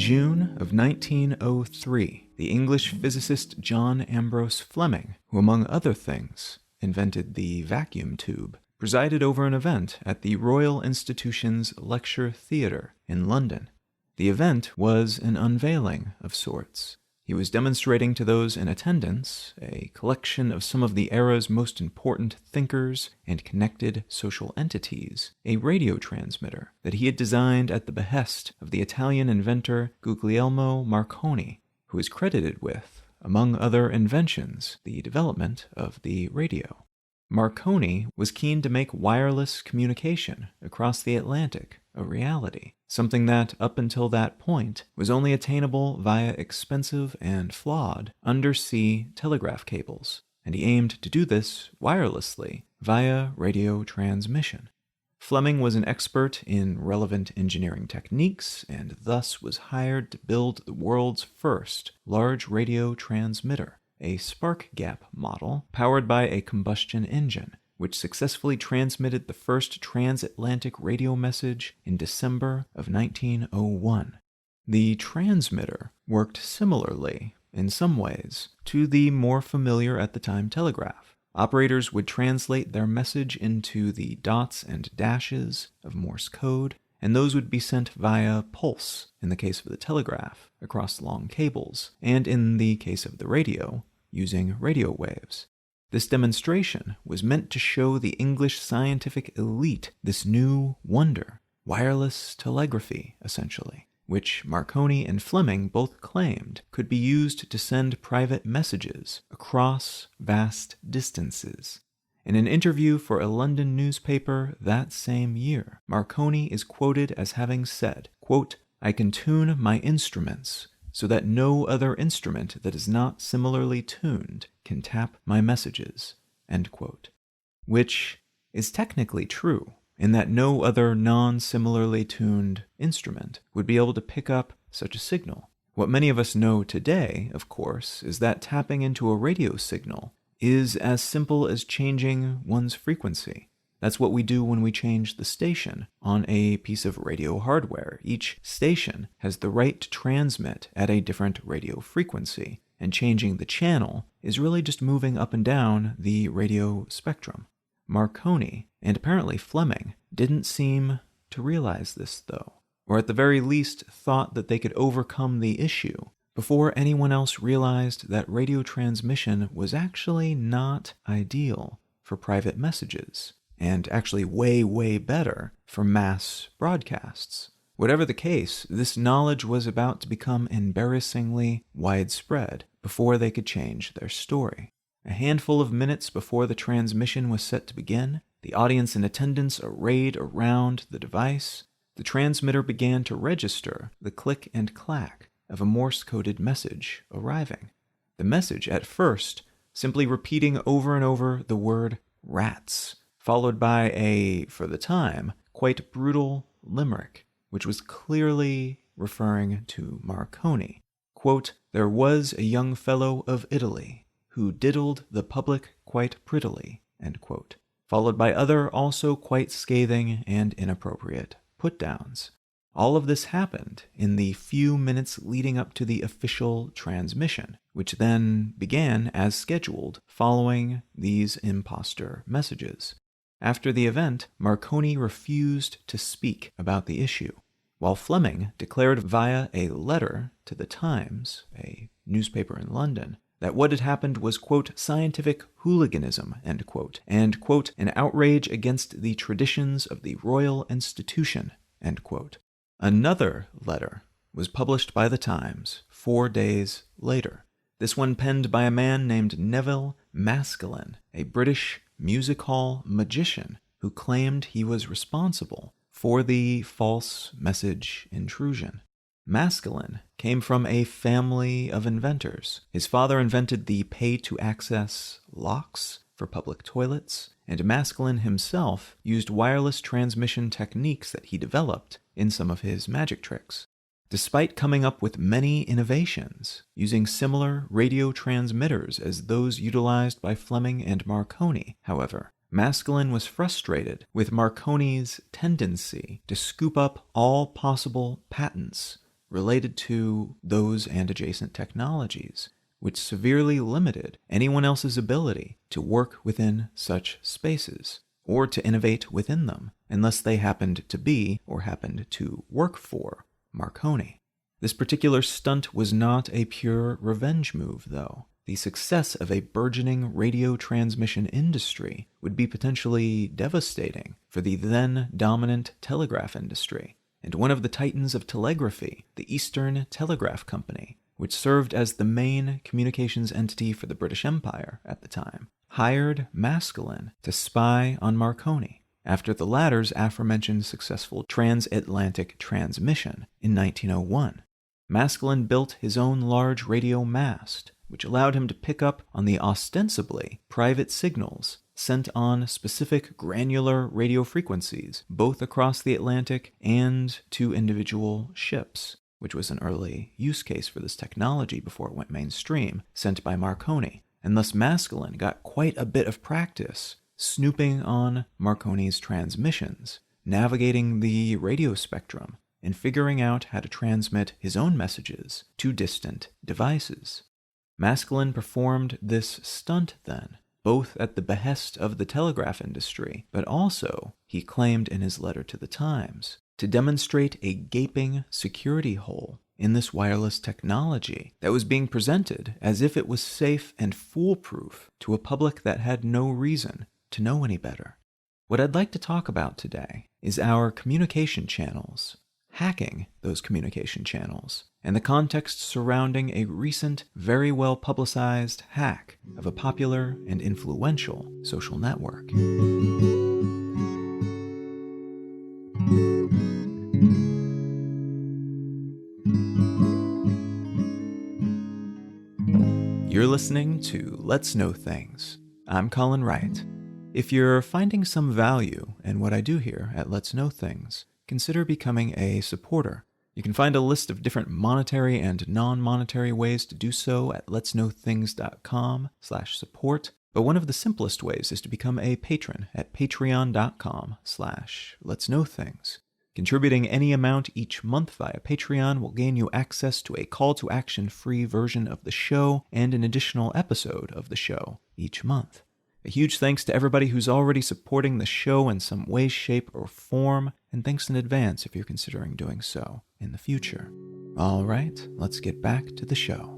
June of 1903, the English physicist John Ambrose Fleming, who among other things invented the vacuum tube, presided over an event at the Royal Institution's Lecture Theatre in London. The event was an unveiling of sorts. He was demonstrating to those in attendance a collection of some of the era's most important thinkers and connected social entities, a radio transmitter that he had designed at the behest of the Italian inventor Guglielmo Marconi, who is credited with, among other inventions, the development of the radio. Marconi was keen to make wireless communication across the Atlantic a reality, something that, up until that point, was only attainable via expensive and flawed undersea telegraph cables, and he aimed to do this wirelessly via radio transmission. Fleming was an expert in relevant engineering techniques and thus was hired to build the world's first large radio transmitter, a spark gap model powered by a combustion engine, which successfully transmitted the first transatlantic radio message in December of 1901. The transmitter worked similarly, in some ways, to the more familiar at the time telegraph. Operators would translate their message into the dots and dashes of Morse code, and those would be sent via pulse, in the case of the telegraph, across long cables, and in the case of the radio, using radio waves. This demonstration was meant to show the English scientific elite this new wonder, wireless telegraphy, essentially, which Marconi and Fleming both claimed could be used to send private messages across vast distances. In an interview for a London newspaper that same year, Marconi is quoted as having said, quote, "I can tune my instruments so that no other instrument that is not similarly tuned can tap my messages," end quote. Which is technically true, in that no other non-similarly tuned instrument would be able to pick up such a signal. What many of us know today, of course, is that tapping into a radio signal is as simple as changing one's frequency. That's what we do when we change the station on a piece of radio hardware. Each station has the right to transmit at a different radio frequency, and changing the channel is really just moving up and down the radio spectrum. Marconi, and apparently Fleming, didn't seem to realize this though, or at the very least thought that they could overcome the issue before anyone else realized that radio transmission was actually not ideal for private messages, and actually way, way better for mass broadcasts. Whatever the case, this knowledge was about to become embarrassingly widespread before they could change their story. A handful of minutes before the transmission was set to begin, the audience in attendance arrayed around the device, the transmitter began to register the click and clack of a Morse-coded message arriving. The message, at first, simply repeating over and over the word rats, followed by a, for the time, quite brutal limerick, which was clearly referring to Marconi. Quote, "There was a young fellow of Italy who diddled the public quite prettily," end quote, followed by other also quite scathing and inappropriate put-downs. All of this happened in the few minutes leading up to the official transmission, which then began as scheduled following these imposter messages. After the event, Marconi refused to speak about the issue, while Fleming declared via a letter to the Times, a newspaper in London, that what had happened was, quote, "scientific hooliganism," end quote, and, quote, "an outrage against the traditions of the Royal Institution," end quote. Another letter was published by the Times 4 days later, this one penned by a man named Neville Maskelyne, a British music hall magician who claimed he was responsible for the false message intrusion. Maskelyne came from a family of inventors. His father invented the pay-to-access locks for public toilets, and Maskelyne himself used wireless transmission techniques that he developed in some of his magic tricks. Despite coming up with many innovations, using similar radio transmitters as those utilized by Fleming and Marconi, however, Maskelyne was frustrated with Marconi's tendency to scoop up all possible patents related to those and adjacent technologies, which severely limited anyone else's ability to work within such spaces, or to innovate within them, unless they happened to be, or happened to work for, Marconi. This particular stunt was not a pure revenge move, though. The success of a burgeoning radio transmission industry would be potentially devastating for the then dominant telegraph industry, and one of the titans of telegraphy, the Eastern Telegraph Company, which served as the main communications entity for the British Empire at the time, hired Maskelyne to spy on Marconi after the latter's aforementioned successful transatlantic transmission in 1901. Maskelyne built his own large radio mast, which allowed him to pick up on the ostensibly private signals sent on specific granular radio frequencies, both across the Atlantic and to individual ships, which was an early use case for this technology before it went mainstream, sent by Marconi. And thus Maskelyne got quite a bit of practice snooping on Marconi's transmissions, navigating the radio spectrum, and figuring out how to transmit his own messages to distant devices. Maskelyne performed this stunt then, both at the behest of the telegraph industry, but also, he claimed in his letter to the Times, to demonstrate a gaping security hole in this wireless technology that was being presented as if it was safe and foolproof to a public that had no reason to know any better. What I'd like to talk about today is our communication channels, hacking those communication channels, and the context surrounding a recent, very well publicized hack of a popular and influential social network. You're listening to Let's Know Things. I'm Colin Wright. If you're finding some value in what I do here at Let's Know Things, consider becoming a supporter. You can find a list of different monetary and non-monetary ways to do so at letsknowthings.com/support. But one of the simplest ways is to become a patron at patreon.com/letsknowthings. Contributing any amount each month via Patreon will gain you access to a call-to-action-free version of the show and an additional episode of the show each month. A huge thanks to everybody who's already supporting the show in some way, shape, or form, and thanks in advance if you're considering doing so in the future. All right, let's get back to the show.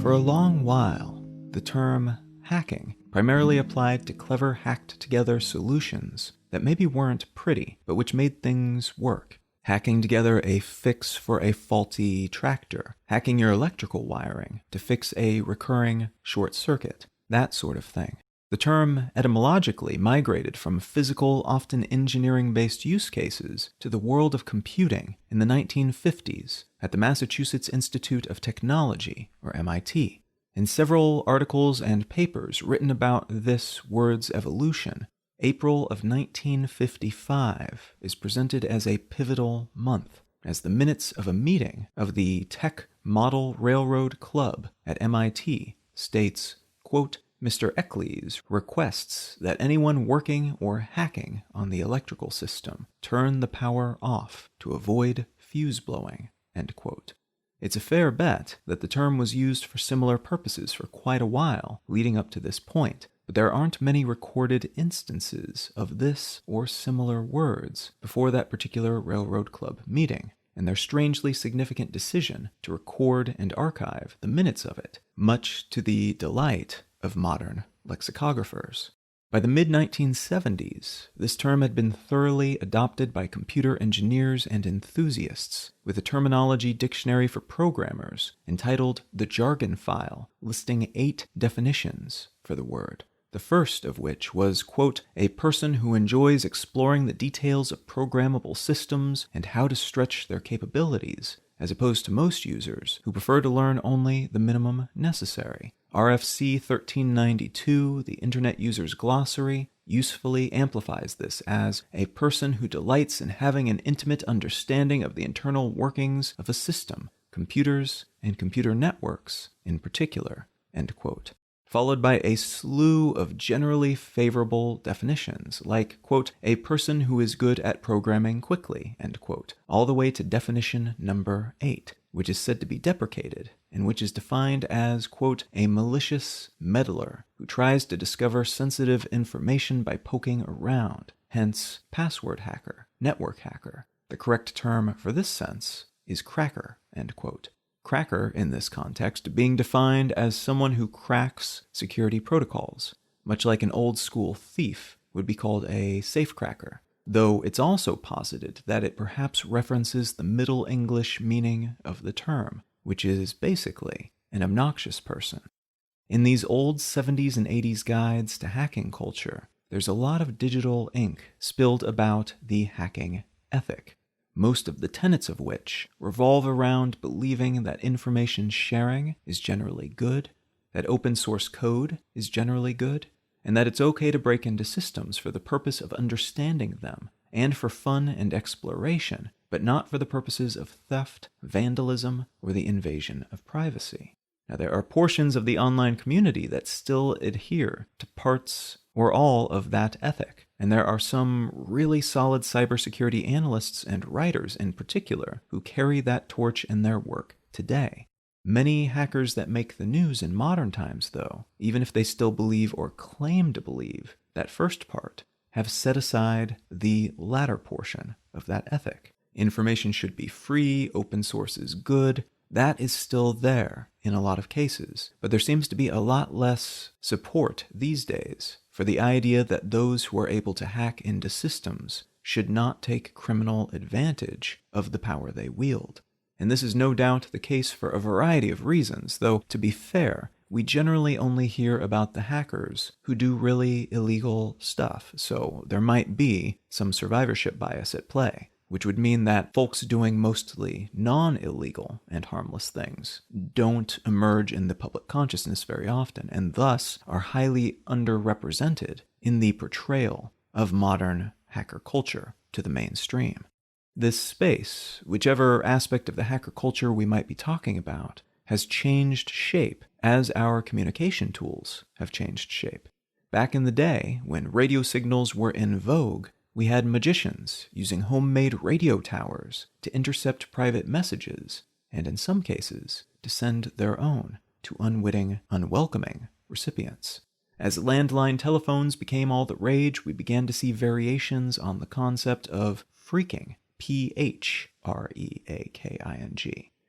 For a long while, the term hacking primarily applied to clever hacked-together solutions that maybe weren't pretty, but which made things work. Hacking together a fix for a faulty tractor, hacking your electrical wiring to fix a recurring short circuit, that sort of thing. The term etymologically migrated from physical, often engineering-based use cases to the world of computing in the 1950s at the Massachusetts Institute of Technology, or MIT. In several articles and papers written about this word's evolution, April of 1955 is presented as a pivotal month, as the minutes of a meeting of the Tech Model Railroad Club at MIT states, quote, Mr. Eccles requests that anyone working or hacking on the electrical system turn the power off to avoid fuse blowing, end quote. It's a fair bet that the term was used for similar purposes for quite a while leading up to this point, but there aren't many recorded instances of this or similar words before that particular Railroad Club meeting, and their strangely significant decision to record and archive the minutes of it, much to the delight of modern lexicographers. By the mid-1970s, this term had been thoroughly adopted by computer engineers and enthusiasts, with a terminology dictionary for programmers entitled The Jargon File, listing 8 definitions for the word. The first of which was, quote, a person who enjoys exploring the details of programmable systems and how to stretch their capabilities, as opposed to most users who prefer to learn only the minimum necessary. RFC 1392, the Internet User's Glossary, usefully amplifies this as a person who delights in having an intimate understanding of the internal workings of a system, computers and computer networks in particular, end quote. followed by a slew of generally favorable definitions, like, quote, a person who is good at programming quickly, end quote, all the way to definition number 8, which is said to be deprecated, and which is defined as, quote, a malicious meddler who tries to discover sensitive information by poking around, hence password hacker, network hacker. The correct term for this sense is cracker, end quote. Cracker, in this context, being defined as someone who cracks security protocols, much like an old-school thief would be called a safecracker, though it's also posited that it perhaps references the Middle English meaning of the term, which is basically an obnoxious person. In these old 70s and 80s guides to hacking culture, there's a lot of digital ink spilled about the hacking ethic, most of the tenets of which revolve around believing that information sharing is generally good, that open source code is generally good, and that it's okay to break into systems for the purpose of understanding them and for fun and exploration, but not for the purposes of theft, vandalism, or the invasion of privacy. Now, there are portions of the online community that still adhere to parts or all of that ethic, and there are some really solid cybersecurity analysts and writers in particular who carry that torch in their work today. Many hackers that make the news in modern times, though, even if they still believe or claim to believe that first part, have set aside the latter portion of that ethic. Information should be free, open source is good. That is still there in a lot of cases, but there seems to be a lot less support these days for the idea that those who are able to hack into systems should not take criminal advantage of the power they wield. And this is no doubt the case for a variety of reasons, though, to be fair, we generally only hear about the hackers who do really illegal stuff, so there might be some survivorship bias at play, which would mean that folks doing mostly non-illegal and harmless things don't emerge in the public consciousness very often, and thus are highly underrepresented in the portrayal of modern hacker culture to the mainstream. This space, whichever aspect of the hacker culture we might be talking about, has changed shape as our communication tools have changed shape. Back in the day, when radio signals were in vogue, we had magicians using homemade radio towers to intercept private messages, and in some cases, to send their own to unwitting, unwelcoming recipients. As landline telephones became all the rage, we began to see variations on the concept of phreaking, P-H-R-E-A-K-I-N-G,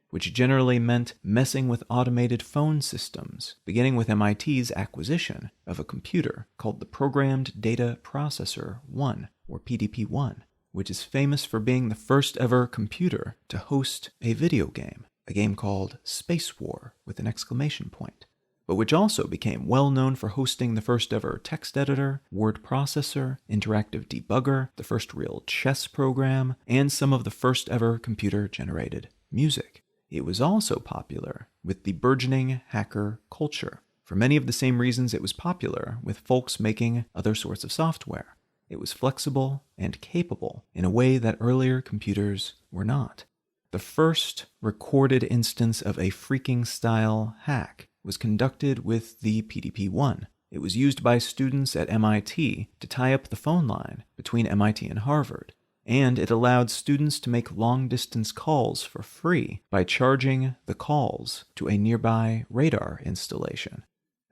which generally meant messing with automated phone systems, beginning with MIT's acquisition of a computer called the Programmed Data Processor 1, or PDP-1, which is famous for being the first ever computer to host a video game, a game called Space War with an exclamation point, but which also became well known for hosting the first ever text editor, word processor, interactive debugger, the first real chess program, and some of the first ever computer-generated music. It was also popular with the burgeoning hacker culture, for many of the same reasons it was popular with folks making other sorts of software. It was flexible and capable in a way that earlier computers were not. The first recorded instance of a phreaking-style hack was conducted with the PDP-1. It was used by students at MIT to tie up the phone line between MIT and Harvard, and it allowed students to make long-distance calls for free by charging the calls to a nearby radar installation.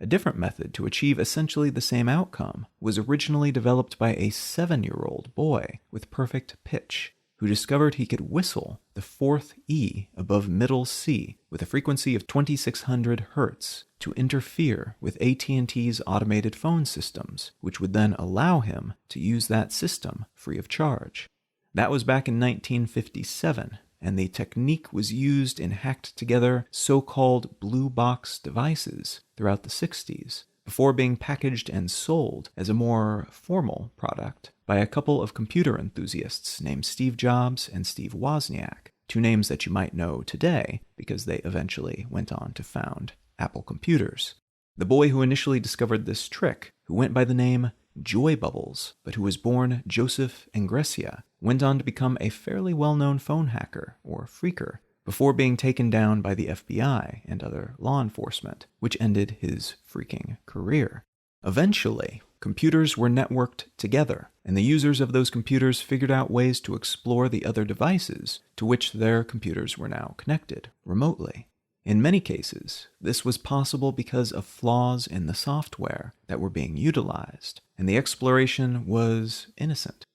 A different method to achieve essentially the same outcome was originally developed by a 7-year-old boy with perfect pitch, who discovered he could whistle the fourth E above middle C with a frequency of 2600 Hz to interfere with AT&T's automated phone systems, which would then allow him to use that system free of charge. That was back in 1957, and the technique was used in hacked-together so-called blue box devices throughout the 60s, before being packaged and sold as a more formal product by a couple of computer enthusiasts named Steve Jobs and Steve Wozniak, two names that you might know today because they eventually went on to found Apple Computers. The boy who initially discovered this trick, who went by the name Joybubbles, but who was born Joseph Engressia, went on to become a fairly well-known phone hacker, or phreaker, before being taken down by the FBI and other law enforcement, which ended his freaking career. Eventually, computers were networked together, and the users of those computers figured out ways to explore the other devices to which their computers were now connected remotely. In many cases, this was possible because of flaws in the software that were being utilized, and the exploration was innocent.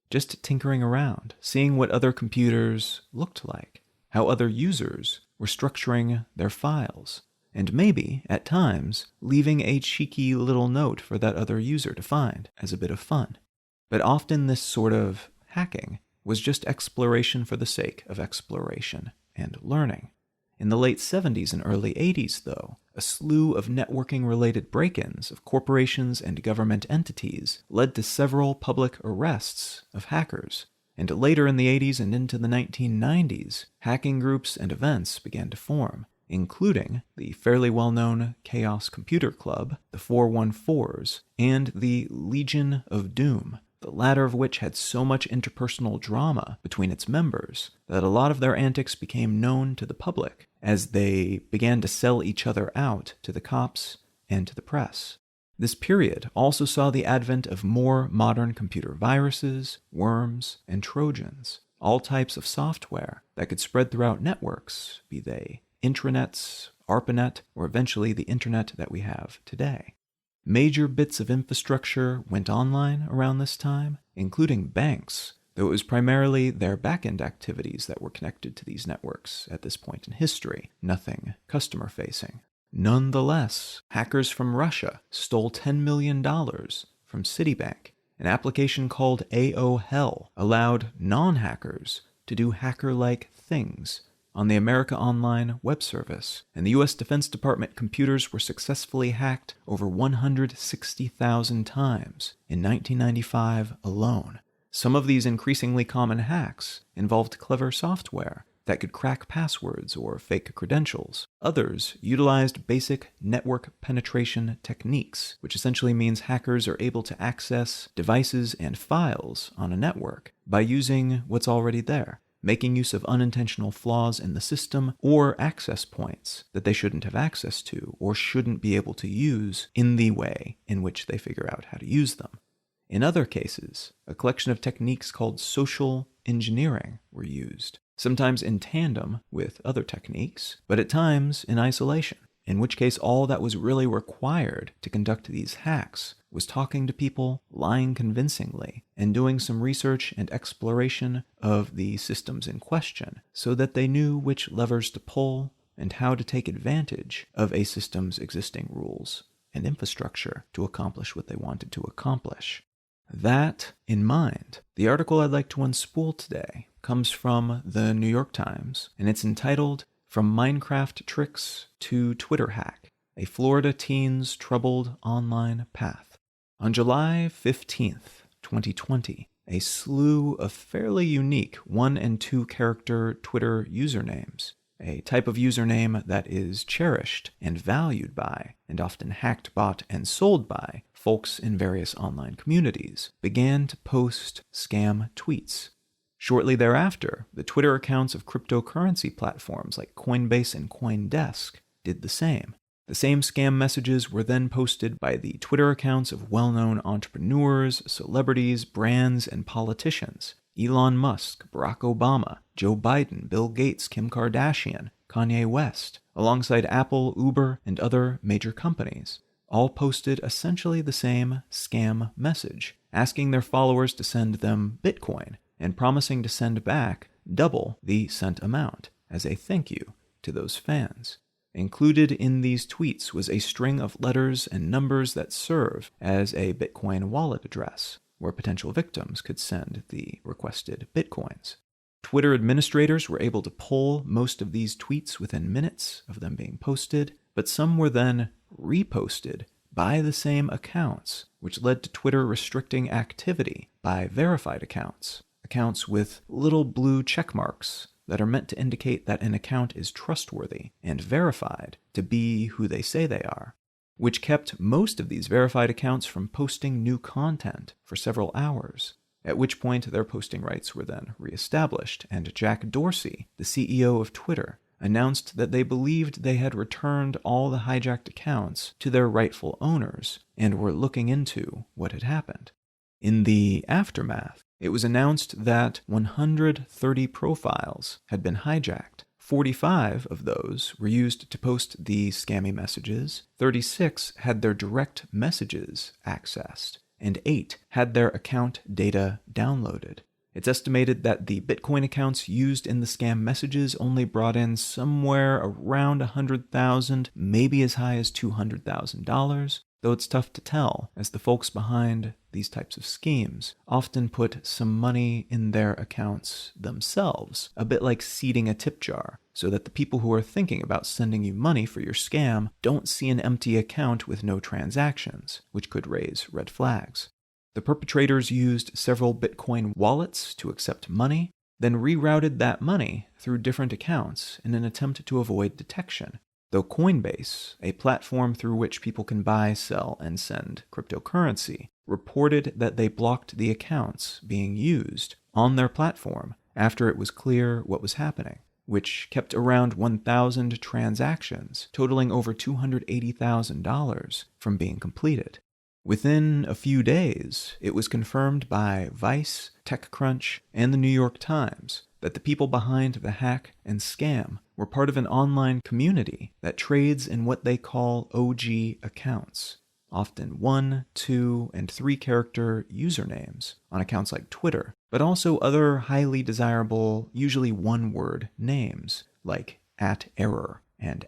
Just tinkering around, seeing what other computers looked like, how other users were structuring their files, and maybe, at times, leaving a cheeky little note for that other user to find as a bit of fun. But often this sort of hacking was just exploration for the sake of exploration and learning. In the late 70s and early 80s, though, a slew of networking-related break-ins of corporations and government entities led to several public arrests of hackers. And later in the 80s and into the 1990s, hacking groups and events began to form, including the fairly well-known Chaos Computer Club, the 414s, and the Legion of Doom, the latter of which had so much interpersonal drama between its members that a lot of their antics became known to the public as they began to sell each other out to the cops and to the press. This period also saw the advent of more modern computer viruses, worms, and trojans, all types of software that could spread throughout networks, be they intranets, ARPANET, or eventually the internet that we have today. Major bits of infrastructure went online around this time, including banks, though it was primarily their back-end activities that were connected to these networks at this point in history, nothing customer-facing. Nonetheless, hackers from Russia stole $10 million from Citibank. An application called AOHEL allowed non-hackers to do hacker-like things on the America Online web service, and the U.S. Defense Department computers were successfully hacked over 160,000 times in 1995 alone. Some of these increasingly common hacks involved clever software that could crack passwords or fake credentials. Others utilized basic network penetration techniques, which essentially means hackers are able to access devices and files on a network by using what's already there, making use of unintentional flaws in the system or access points that they shouldn't have access to or shouldn't be able to use in the way in which they figure out how to use them. In other cases, a collection of techniques called social engineering were used, sometimes in tandem with other techniques, but at times in isolation, in which case all that was really required to conduct these hacks was talking to people, lying convincingly, and doing some research and exploration of the systems in question so that they knew which levers to pull and how to take advantage of a system's existing rules and infrastructure to accomplish what they wanted to accomplish. That in mind, the article I'd like to unspool today comes from the New York Times, and it's entitled From Minecraft Tricks to Twitter Hack, a Florida Teen's Troubled Online Path. On July 15th, 2020, a slew of fairly unique 1- and 2-character Twitter usernames, a type of username that is cherished and valued by, and often hacked, bought, and sold by, folks in various online communities, began to post scam tweets. Shortly thereafter, the Twitter accounts of cryptocurrency platforms like Coinbase and CoinDesk did the same. The same scam messages were then posted by the Twitter accounts of well-known entrepreneurs, celebrities, brands, and politicians. Elon Musk, Barack Obama, Joe Biden, Bill Gates, Kim Kardashian, Kanye West, alongside Apple, Uber, and other major companies, all posted essentially the same scam message, asking their followers to send them Bitcoin and promising to send back double the sent amount as a thank you to those fans. Included in these tweets was a string of letters and numbers that serve as a Bitcoin wallet address, where potential victims could send the requested Bitcoins. Twitter administrators were able to pull most of these tweets within minutes of them being posted, but some were then reposted by the same accounts, which led to Twitter restricting activity by verified accounts with little blue check marks that are meant to indicate that an account is trustworthy and verified to be who they say they are, which kept most of these verified accounts from posting new content for several hours. at which point their posting rights were then reestablished, and Jack Dorsey, the CEO of Twitter, announced that they believed they had returned all the hijacked accounts to their rightful owners and were looking into what had happened. In the aftermath, it was announced that 130 profiles had been hijacked. 45 of those were used to post the scammy messages, 36 had their direct messages accessed, and 8 had their account data downloaded. It's estimated that the Bitcoin accounts used in the scam messages only brought in somewhere around $100,000, maybe as high as $200,000, though it's tough to tell, as the folks behind these types of schemes often put some money in their accounts themselves, a bit like seeding a tip jar, so that the people who are thinking about sending you money for your scam don't see an empty account with no transactions, which could raise red flags. The perpetrators used several Bitcoin wallets to accept money, then rerouted that money through different accounts in an attempt to avoid detection. Though Coinbase, a platform through which people can buy, sell, and send cryptocurrency, reported that they blocked the accounts being used on their platform after it was clear what was happening, which kept around 1,000 transactions totaling over $280,000 from being completed. Within a few days, it was confirmed by Vice, TechCrunch, and the New York Times that the people behind the hack and scam were part of an online community that trades in what they call OG accounts, often 1, 2, and 3-character usernames on accounts like Twitter, but also other highly desirable, usually one-word names like @error and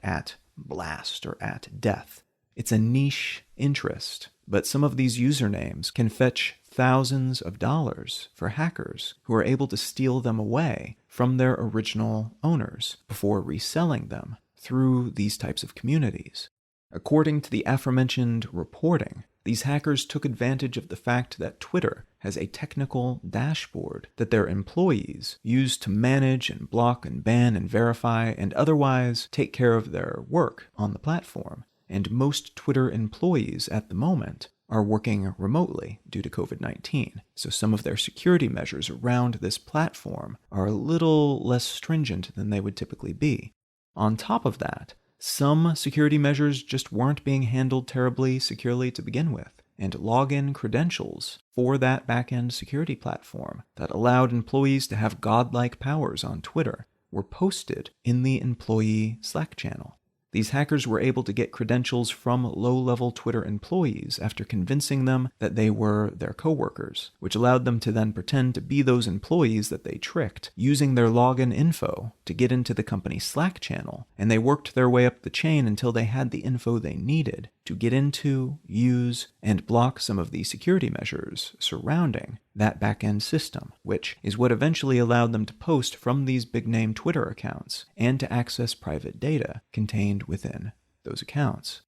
@blast or @death. It's a niche interest, but some of these usernames can fetch thousands of dollars for hackers who are able to steal them away from their original owners before reselling them through these types of communities. According to the aforementioned reporting, these hackers took advantage of the fact that Twitter has a technical dashboard that their employees use to manage and block and ban and verify and otherwise take care of their work on the platform. And most Twitter employees at the moment are working remotely due to COVID-19, so some of their security measures around this platform are a little less stringent than they would typically be. On top of that, some security measures just weren't being handled terribly securely to begin with, and login credentials for that back-end security platform that allowed employees to have godlike powers on Twitter were posted in the employee Slack channel. These hackers were able to get credentials from low-level Twitter employees after convincing them that they were their coworkers, which allowed them to then pretend to be those employees that they tricked, using their login info to get into the company Slack channel, and they worked their way up the chain until they had the info they needed to get into, use, and block some of the security measures surrounding that back-end system, which is what eventually allowed them to post from these big-name Twitter accounts and to access private data contained within those accounts.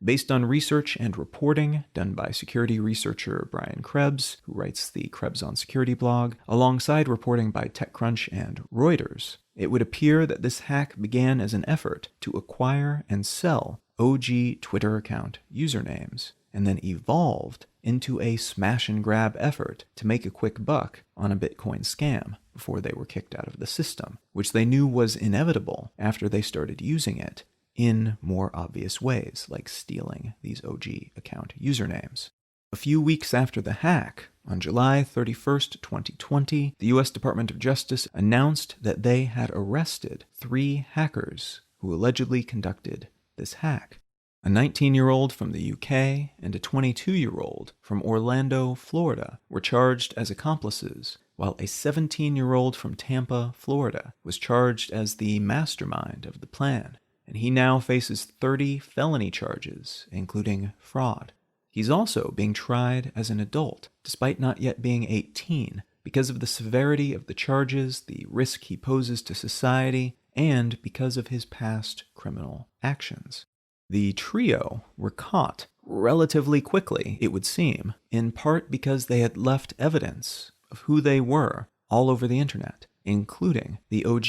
Based on research and reporting done by security researcher Brian Krebs, who writes the Krebs on Security blog, alongside reporting by TechCrunch and Reuters, it would appear that this hack began as an effort to acquire and sell OG Twitter account usernames, and then evolved into a smash-and-grab effort to make a quick buck on a Bitcoin scam before they were kicked out of the system, which they knew was inevitable after they started using it in more obvious ways, like stealing these OG account usernames. A few weeks after the hack, on July 31st, 2020, the U.S. Department of Justice announced that they had arrested 3 hackers who allegedly conducted this hack. A 19-year-old from the UK and a 22-year-old from Orlando, Florida, were charged as accomplices, while a 17-year-old from Tampa, Florida, was charged as the mastermind of the plan, and he now faces 30 felony charges, including fraud. He's also being tried as an adult, despite not yet being 18, because of the severity of the charges, the risk he poses to society, and because of his past criminal actions. The trio were caught relatively quickly, it would seem, in part because they had left evidence of who they were all over the internet, including the OG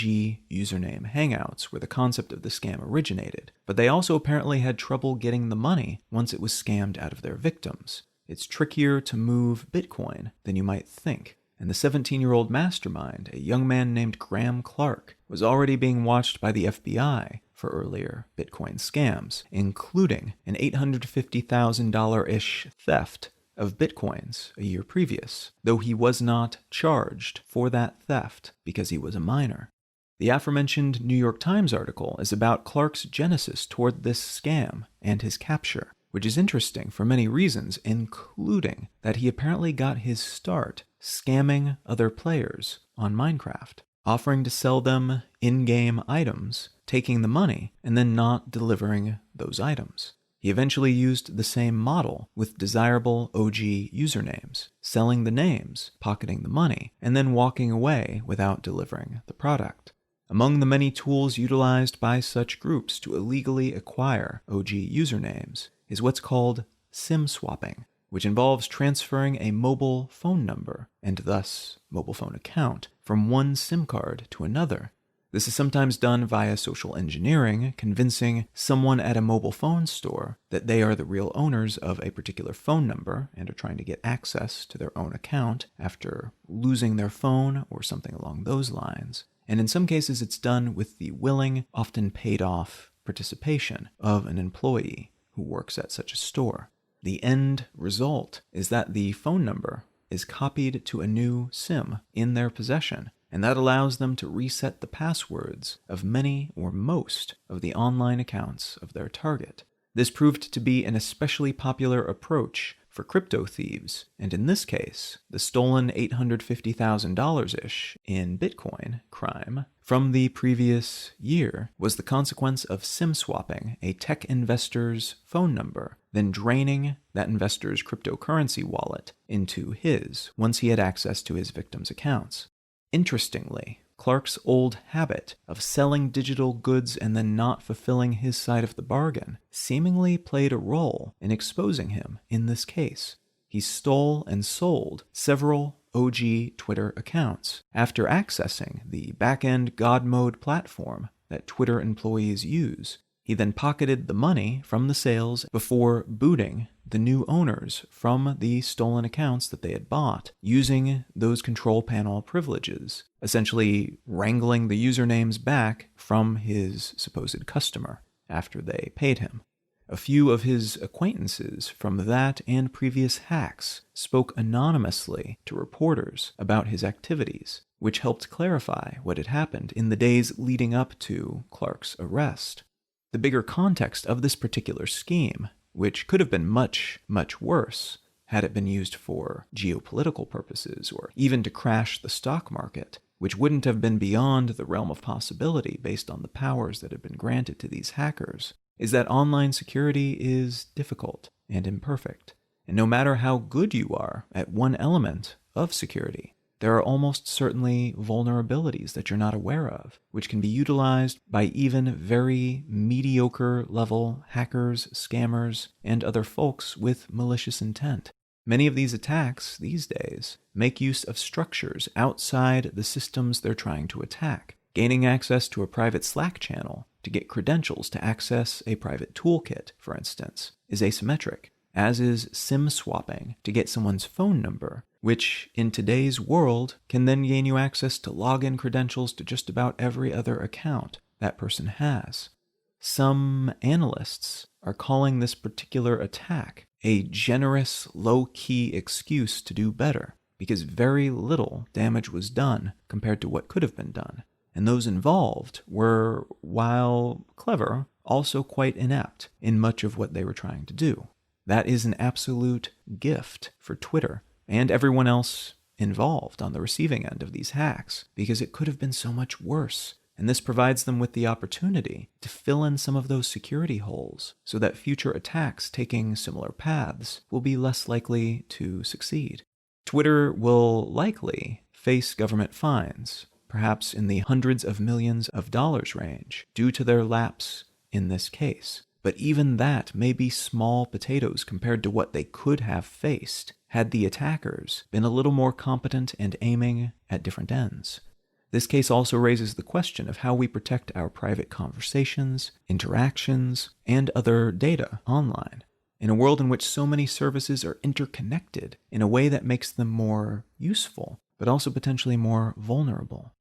username Hangouts, where the concept of the scam originated. But they also apparently had trouble getting the money once it was scammed out of their victims. It's trickier to move Bitcoin than you might think. and the 17-year-old mastermind, a young man named Graham Clark, was already being watched by the FBI for earlier Bitcoin scams, including an $850,000-ish theft of Bitcoins a year previous, though he was not charged for that theft because he was a minor. The aforementioned New York Times article is about Clark's genesis toward this scam and his capture, which is interesting for many reasons, including that he apparently got his start scamming other players on Minecraft, offering to sell them in-game items, taking the money, and then not delivering those items. He eventually used the same model with desirable OG usernames, selling the names, pocketing the money, and then walking away without delivering the product. Among the many tools utilized by such groups to illegally acquire OG usernames is what's called SIM swapping, which involves transferring a mobile phone number, and thus mobile phone account, from one SIM card to another. This is sometimes done via social engineering, convincing someone at a mobile phone store that they are the real owners of a particular phone number and are trying to get access to their own account after losing their phone or something along those lines. And in some cases, it's done with the willing, often paid-off participation of an employee who works at such a store. The end result is that the phone number is copied to a new SIM in their possession, and that allows them to reset the passwords of many or most of the online accounts of their target. This proved to be an especially popular approach for crypto thieves, and in this case, the stolen $850,000-ish in Bitcoin crime from the previous year was the consequence of SIM swapping a tech investor's phone number, then draining that investor's cryptocurrency wallet into his once he had access to his victim's accounts. Interestingly, Clark's old habit of selling digital goods and then not fulfilling his side of the bargain seemingly played a role in exposing him in this case. He stole and sold several OG Twitter accounts after accessing the back-end God mode platform that Twitter employees use. He then pocketed the money from the sales before booting the new owners from the stolen accounts that they had bought, using those control panel privileges, essentially wrangling the usernames back from his supposed customer after they paid him. A few of his acquaintances from that and previous hacks spoke anonymously to reporters about his activities, which helped clarify what had happened in the days leading up to Clark's arrest. The bigger context of this particular scheme, which could have been much, much worse had it been used for geopolitical purposes or even to crash the stock market, which wouldn't have been beyond the realm of possibility based on the powers that had been granted to these hackers, is that online security is difficult and imperfect. And no matter how good you are at one element of security, there are almost certainly vulnerabilities that you're not aware of, which can be utilized by even very mediocre level hackers, scammers, and other folks with malicious intent. Many of these attacks these days make use of structures outside the systems they're trying to attack. Gaining access to a private Slack channel to get credentials to access a private toolkit, for instance, is asymmetric, as is SIM swapping to get someone's phone number, which in today's world can then gain you access to login credentials to just about every other account that person has. Some analysts are calling this particular attack a generous, low-key excuse to do better, because very little damage was done compared to what could have been done. And those involved were, while clever, also quite inept in much of what they were trying to do. That is an absolute gift for Twitter and everyone else involved on the receiving end of these hacks, because it could have been so much worse. And this provides them with the opportunity to fill in some of those security holes so that future attacks taking similar paths will be less likely to succeed. Twitter will likely face government fines, perhaps in the hundreds of millions of dollars range, due to their lapse in this case. But even that may be small potatoes compared to what they could have faced had the attackers been a little more competent and aiming at different ends. This case also raises the question of how we protect our private conversations, interactions, and other data online. In a world in which so many services are interconnected in a way that makes them more useful, but also potentially more vulnerable.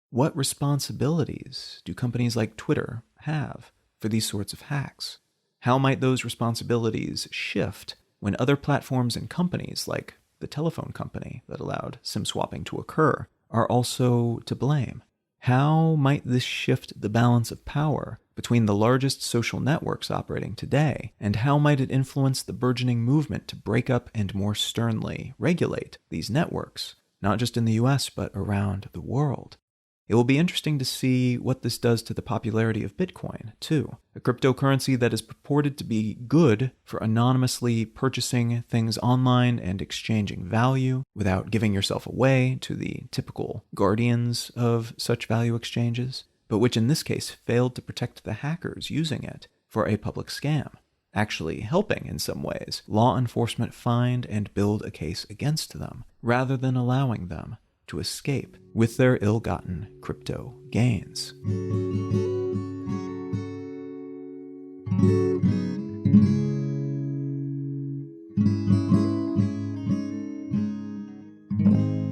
What responsibilities do companies like Twitter have for these sorts of hacks? How might those responsibilities shift when other platforms and companies, like the telephone company that allowed SIM swapping to occur, are also to blame? How might this shift the balance of power between the largest social networks operating today, and how might it influence the burgeoning movement to break up and more sternly regulate these networks, not just in the US, but around the world? It will be interesting to see what this does to the popularity of Bitcoin, too, a cryptocurrency that is purported to be good for anonymously purchasing things online and exchanging value without giving yourself away to the typical guardians of such value exchanges, but which in this case failed to protect the hackers using it for a public scam, actually helping in some ways law enforcement find and build a case against them, rather than allowing them to escape with their ill-gotten crypto gains.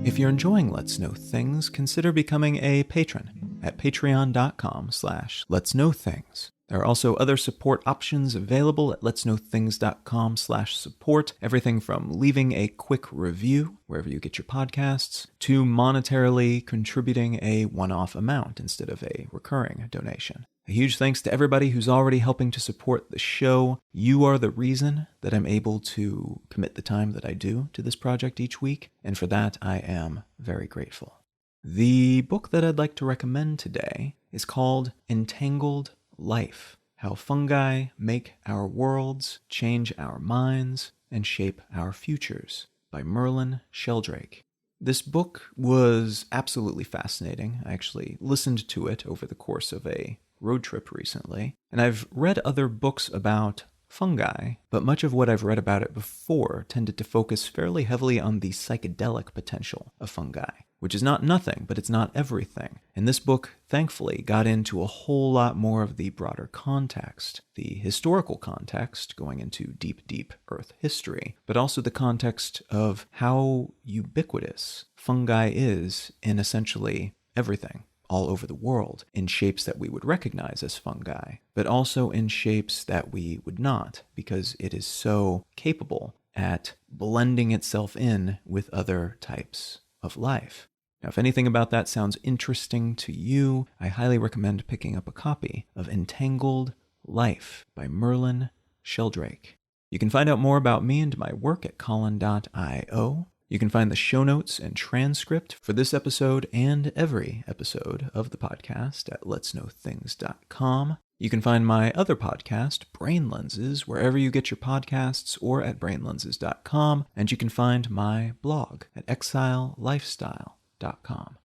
If you're enjoying Let's Know Things, consider becoming a patron at patreon.com/letsknowthings. There are also other support options available at letsknowthings.com/support. Everything from leaving a quick review wherever you get your podcasts to monetarily contributing a one-off amount instead of a recurring donation. A huge thanks to everybody who's already helping to support the show. You are the reason that I'm able to commit the time that I do to this project each week, and for that I am very grateful. The book that I'd like to recommend today is called Entangled Life: How Fungi Make Our Worlds, Change Our Minds, and Shape Our Futures by Merlin Sheldrake. This book was absolutely fascinating. I actually listened to it over the course of a road trip recently, and I've read other books about fungi, but much of what I've read about it before tended to focus fairly heavily on the psychedelic potential of fungi, which is not nothing, but it's not everything. And this book, thankfully, got into a whole lot more of the broader context, the historical context, going into deep, deep Earth history, but also the context of how ubiquitous fungi is in essentially everything all over the world, in shapes that we would recognize as fungi, but also in shapes that we would not, because it is so capable at blending itself in with other types of life. Now, if anything about that sounds interesting to you, I highly recommend picking up a copy of Entangled Life by Merlin Sheldrake. You can find out more about me and my work at Colin.io. You can find the show notes and transcript for this episode and every episode of the podcast at letsknowthings.com. You can find my other podcast, Brain Lenses, wherever you get your podcasts or at brainlenses.com, and you can find my blog at exilelifestyle.com.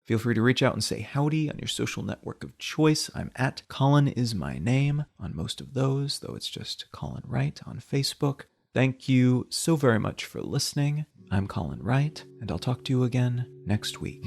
Feel free to reach out and say howdy on your social network of choice. I'm at Colin is my name on most of those, though it's just Colin Wright on Facebook. Thank you so very much for listening. I'm Colin Wright, and I'll talk to you again next week.